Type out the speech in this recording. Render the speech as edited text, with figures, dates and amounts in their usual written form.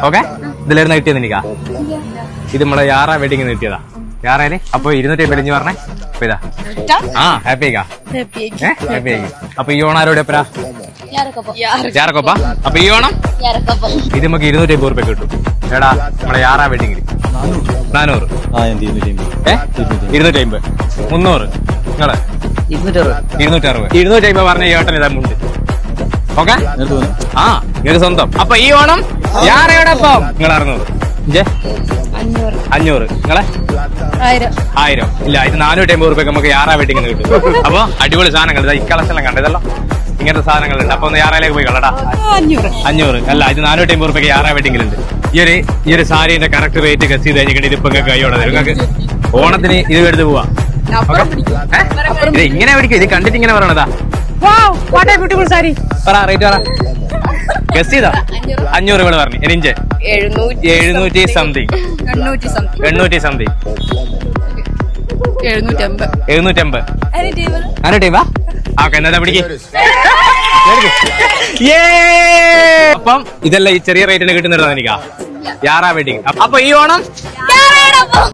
Okay. ഇതിലായിരുന്നു കിട്ടിയത് എനിക്കാ. ഇത് നമ്മളെ യാറാ വെഡിങ് കിട്ടിയതാ. യാറേല് അപ്പൊ 250 ഇഞ്ഞ് പറഞ്ഞേ. അപ്പൊ ഇതാ ഹാപ്പി ഹാപ്പി. അപ്പൊ ഈ ഓണം ആരോടെ എപ്പരാ? യാറക്കൊപ്പ. അപ്പൊ ഈ ഓണം ഇത് നമുക്ക് 250 റുപ്യ കിട്ടും. എടാ നമ്മളെ യാറാ വെഡിങ്ങില് 400. 250 300. നിങ്ങള് 260. 250 പറഞ്ഞ ഏട്ടൻ ഇതാ മുണ്ട്. ഓക്കെ. ഇങ്ങനെ സ്വന്തം. അപ്പൊ ഈ ഓണം യാറയോടൊപ്പം നിങ്ങൾ 600. 500. നിങ്ങളെ 1000. ഇല്ല, ഇത് 450 റുപ്യ നമുക്ക് യാറാ വെഡിങ് കിട്ടും. അപ്പൊ അടിപൊളി സാധനങ്ങൾ ഈ കളക്ഷൻ കണ്ടു. ഇതല്ലോ ഇങ്ങനത്തെ സാധനങ്ങളുണ്ട്. അപ്പൊ ഒന്ന് യാറയിലേക്ക് പോയി കളടാ. 500 അല്ല, ഇത് 450 റുപ്യക്ക് യാറാ വെഡിങ്ങിലുണ്ട്. ഈ ഒരു സാരിന്റെ കറക്റ്റ് റേറ്റ് ഗസ് ചെയ്ത് കഴിഞ്ഞിട്ട് ഇതിപ്പോ കൈയോടെ തരും. നിങ്ങൾക്ക് ഓണത്തിന് ഇത് എടുത്ത് പോവാ. ഇത് ഇങ്ങനെ പിടിക്കും. ഇത് കണ്ടിട്ട് ഇങ്ങനെ പറയണതാ. ബ്യൂട്ടിഫുൾ സാരി. പറ റേറ്റ് പറ. ഗസ് ചെയ്താ 500 ഇവിടെ പറഞ്ഞു. എനിക്ക് 700 സംതിങ് 800 സംതിങ് 750. ഓക്കെ, എന്നാ പിടിക്ക്. അപ്പം ഇതെല്ലാം ഈ ചെറിയ റേറ്റിന് കിട്ടുന്നിടതാണ് എനിക്കാ യാറാ വെഡിങ്. അപ്പൊ ഈ ഓണം